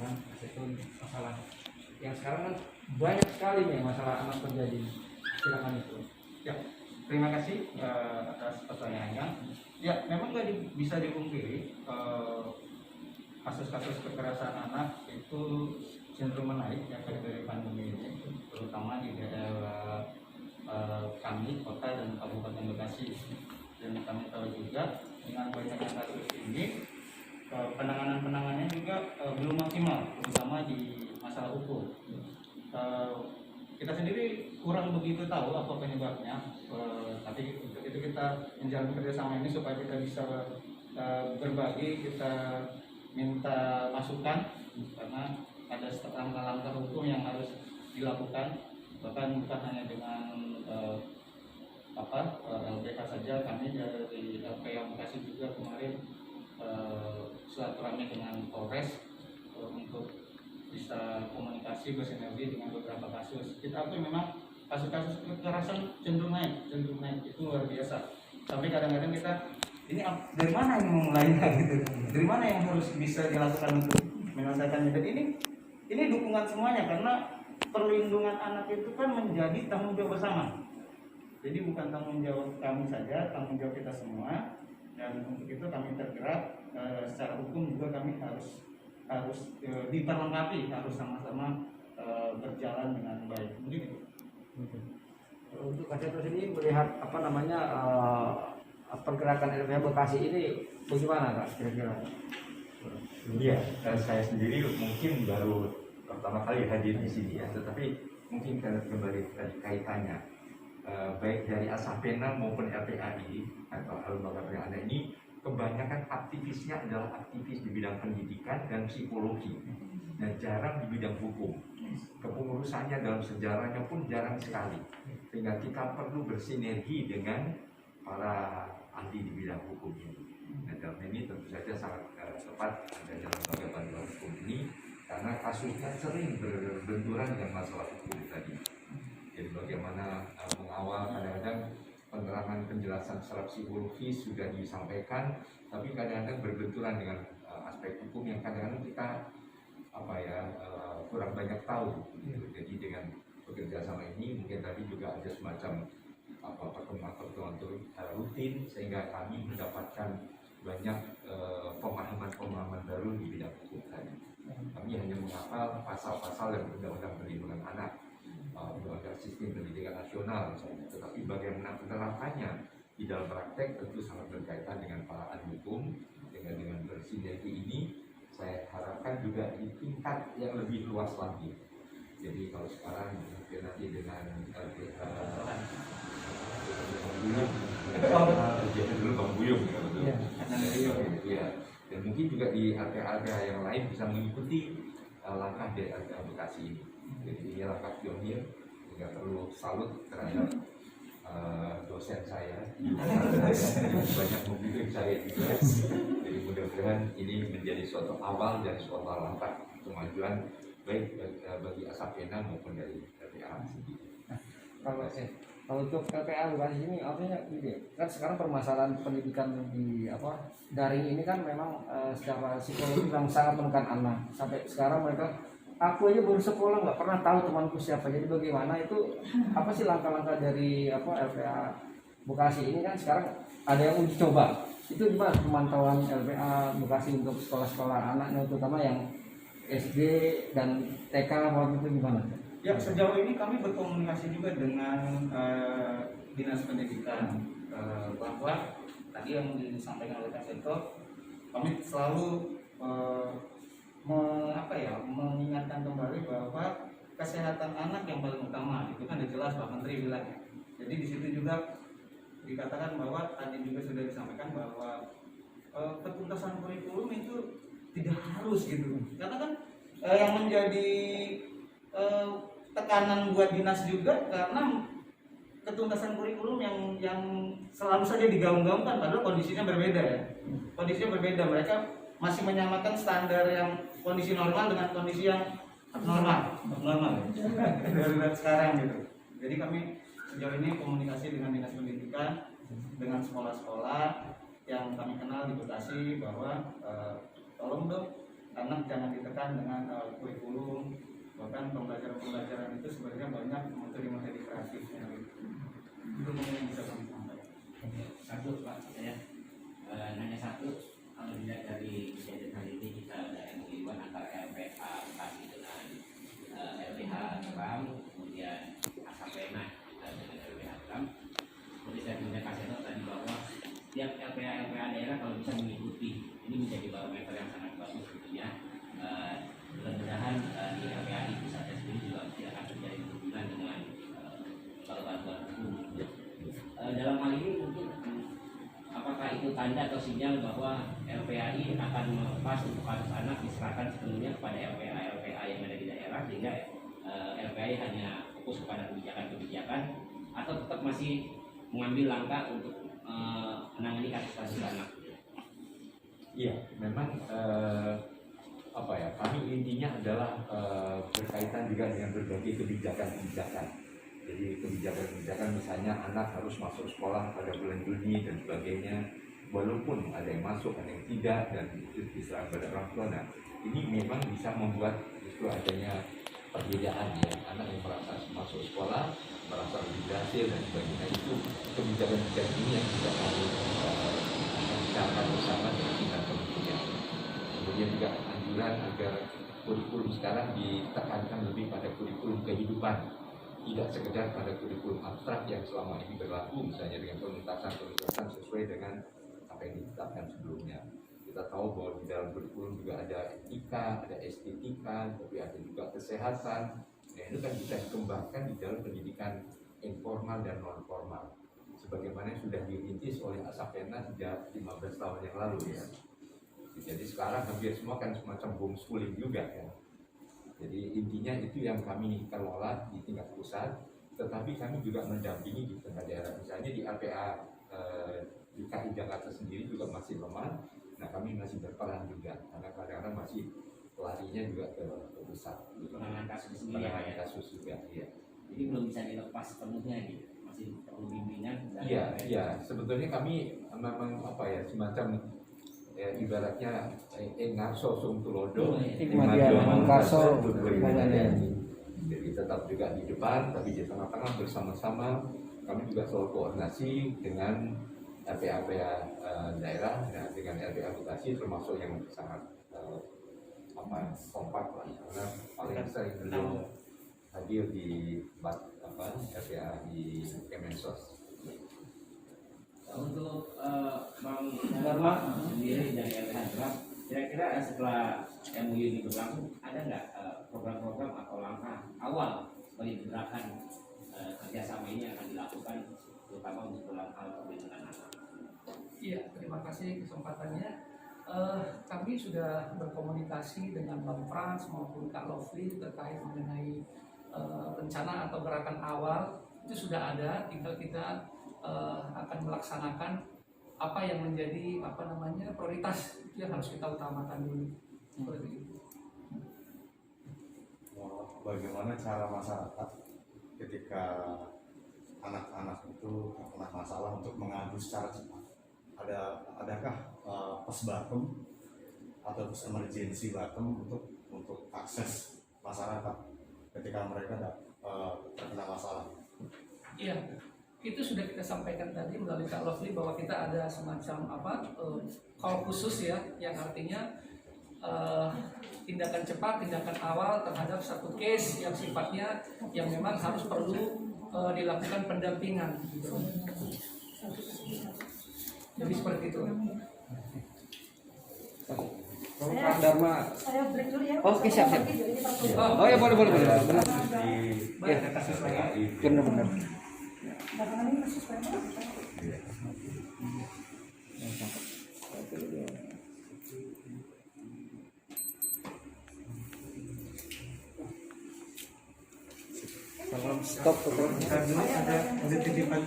kan itu masalah yang sekarang kan banyak sekali nih masalah anak terjadi. Silakan itu. Ya, terima kasih atas pertanyaannya. Ya, memang nggak bisa dipungkiri kasus-kasus kekerasan anak itu cenderung menaik ya dari pandemi ini, terutama di daerah kami, kota dan Kabupaten Bekasi. Dan kami tahu juga dengan banyaknya kasus ini, penanganan-penanganannya juga belum maksimal, terutama di masalah hukum. Kita sendiri kurang begitu tahu apa penyebabnya, tapi untuk itu kita menjalin kerjasama ini supaya kita bisa berbagi, kita minta masukan karena ada langkah-langkah hukum yang harus dilakukan, bahkan bukan hanya dengan LBH saja. Kami dari LPH Bekasi juga kemarin silaturahmi dengan Polres untuk bisa komunikasi bersinergi dengan beberapa kasus. Kita akui memang kasus-kasus kekerasan cenderung naik itu luar biasa. Sampai kadang-kadang kita ini dari mana yang memulainya gitu, dari mana yang harus bisa dilakukan untuk menyelesaikannya. Dan ini dukungan semuanya karena perlindungan anak itu kan menjadi tanggung jawab bersama. Jadi bukan tanggung jawab kami saja, tanggung jawab kita semua. Dan untuk itu kami tergerak secara hukum juga kami harus diperlengkapi, harus sama-sama berjalan dengan baik. Begitu. Untuk KCT sendiri melihat pergerakan LPH Bekasi ini bagaimana Kak kira-kira? Iya, saya sendiri mungkin baru pertama kali hadir di sini ya, tetapi mungkin kembali tadi kaitannya baik dari Asapena maupun LPAI atau lembaga pendidikan ini kebanyakan aktivisnya adalah aktivis di bidang pendidikan dan psikologi, dan jarang di bidang hukum. Kepengurusannya dalam sejarahnya pun jarang sekali, sehingga kita perlu bersinergi dengan para ahli di bidang hukum ini. Nah, dalam ini tentu saja sangat tepat adanya lembaga bantuan hukum ini karena kasusnya sering berbenturan dengan masalah hukum tadi. Jadi bagaimana mengawal, kadang-kadang penerangan penjelasan secara psikologis sudah disampaikan, tapi kadang-kadang berbenturan dengan aspek hukum yang kadang-kadang kita kurang banyak tahu. Jadi dengan bekerja sama ini mungkin tadi juga ada semacam pertemuan rutin sehingga kami mendapatkan banyak pemahaman baru di bidang hukum tadi. Kami hanya menghafal pasal-pasal yang undang-undang perlindungan anak, undang-undang sistem pendidikan nasional misalnya, tetapi bagaimana penerapannya di dalam praktek tentu sangat berkaitan dengan para ahli hukum. Dengan bersinergi ini saya harapkan juga di tingkat yang lebih luas lagi. Jadi kalau sekarang mungkin nanti dengan dulu Bang Buyung ya, dan mungkin juga di area-area yang lain bisa mengikuti langkah dari area Bekasi ini. Jadi ini langkah pionir, tidak perlu salut terhadap dosen saya, banyak membimbing saya juga. Jadi mudah-mudahan ini menjadi suatu awal dan suatu langkah kemajuan baik bagi Asapena maupun dari LPA sendiri. Kalau untuk LPA Bekasi ini artinya gini, kan sekarang permasalahan pendidikan di daring ini kan memang secara psikologi yang sangat menekan anak. Sampai sekarang mereka, aku aja baru sekolah nggak pernah tahu temanku siapa. Jadi bagaimana itu apa sih langkah-langkah dari LPA Bekasi ini kan sekarang ada yang uji coba. Itu gimana pemantauan LPA Bekasi untuk sekolah-sekolah anaknya, terutama yang SD dan TK waktu itu gimana? Ya, sejauh ini kami berkomunikasi juga dengan Dinas Pendidikan bahwa tadi yang disampaikan oleh Kak Seto, kami selalu mengingatkan kembali bahwa kesehatan anak yang paling utama. Itu kan jelas Pak Menteri bilang. Jadi di situ juga dikatakan bahwa tadi juga sudah disampaikan bahwa ketuntasan kurikulum itu tidak harus gitu. Karena kan yang menjadi tekanan buat dinas juga karena ketuntasan kurikulum yang selalu saja digaung-gaungkan, padahal kondisinya berbeda ya. Kondisinya berbeda, mereka masih menyamakan standar yang kondisi normal dengan kondisi yang abnormal darurat sekarang gitu. Jadi kami sejauh ini komunikasi dengan Dinas Pendidikan, dengan sekolah-sekolah yang kami kenal di Bekasi bahwa tolong dong anak jangan ditekan dengan kurikulum, bahkan pembelajaran itu sebenarnya banyak materi-materi kreatifnya. Itu mungkin yang bisa kami sampaikan. Satu Pak, saya nanya satu, kalau dilihat dari kejadian hari ini kita ada MOU antara LPH Bekasi dengan LPH Ram, kemudian Asapena dengan LPH Ram. Seperti saya punya kasih tahu tadi bahwa setiap LPH daerah kalau bisa mengikuti, ini menjadi barometer yang sangat bagus tentunya. Mudah-mudahan di LPH di pusatnya sendiri juga tidak akan terjadi hubungan dengan kalau bantuan hukum. Dalam hal ini mungkin apakah itu tanda atau sinyal bahwa LPAI akan melepas untuk kasus anak diserahkan sepenuhnya kepada LPA yang ada di daerah, sehingga LPAI hanya fokus kepada kebijakan-kebijakan, atau tetap masih mengambil langkah untuk menangani kasus-kasus anak? Iya, memang kami intinya adalah berkaitan juga dengan berbagai kebijakan-kebijakan. Jadi kebijakan-kebijakan misalnya anak harus masuk sekolah pada bulan Juni dan sebagainya, walaupun ada yang masuk, ada yang tidak, dan itu diserahkan pada orang tua. Nah, ini memang bisa membuat justru adanya perbedaan ya, anak yang merasa masuk sekolah merasa lebih berhasil dan sebagainya. Itu kebijakan-kebijakan ini yang juga kami bicarakan bersama dengan tingkat kementerian. Kemudian juga anjuran agar kurikulum sekarang ditekankan lebih pada kurikulum kehidupan, tidak sekedar pada kurikulum abstrak yang selama ini berlaku, misalnya dengan penuntasan sesuai dengan apa yang ditetapkan sebelumnya. Kita tahu bahwa di dalam kurikulum juga ada etika, ada estetika, tapi ada juga kesehatan. Nah, itu kan bisa dikembangkan di dalam pendidikan informal dan non formal, sebagaimana yang sudah dirintis oleh Asapena sejak 15 tahun yang lalu ya. Jadi sekarang hampir semua kan semacam homeschooling juga ya. Jadi intinya itu yang kami kelola di tingkat pusat, tetapi kami juga mendampingi di tingkat daerah. Misalnya di LPA DKI Jakarta sendiri juga masih lemah. Nah, kami masih berperan juga karena kadang-kadang masih larinya juga ke pusat. Penanganan kasus sendiri, penanganan kasus juga, iya. Jadi belum bisa dilepas sepenuhnya gitu, masih perlu bimbingan. Iya. Sebetulnya kami memang semacam ibaratnya ngarso sung tulodo, ngarso. Jadi tetap juga di depan, tapi di tengah-tengah bersama-sama. Kami juga selalu koordinasi dengan LPA daerah, dengan LPA Bekasi, termasuk yang sangat kompak lah, karena paling sering beliau hadir di LPA di Kemensos. Untuk Bang Dharma sendiri dari LPH Ram, kira-kira setelah MOU ini berlangsung, ada nggak program-program atau langkah awal sebagai gerakan kerjasama ini akan dilakukan, terutama untuk dalam hal perlindungan anak? Iya, terima kasih kesempatannya. Kami sudah berkomunikasi dengan Bang Frans maupun Kak Lovely terkait mengenai rencana atau gerakan awal. Itu sudah ada, tinggal kita akan melaksanakan apa yang menjadi prioritas, itu yang harus kita utamakan dulu. Seperti itu. Bagaimana cara masyarakat ketika anak-anak itu terkena masalah untuk mengadu secara cepat? Adakah postpartum atau emergency bottom untuk akses masyarakat ketika mereka terkena masalah? Iya, itu sudah kita sampaikan tadi melalui Kak Lovely bahwa kita ada semacam call khusus ya, yang artinya tindakan cepat, tindakan awal terhadap satu case yang sifatnya yang memang harus perlu dilakukan pendampingan. Jadi seperti itu. Pak Dharma. Saya break dulu ya. Oke, siap. Oh ya, boleh. Ya, benar. Belakangan ini masih banyak. Stop. Ada titipan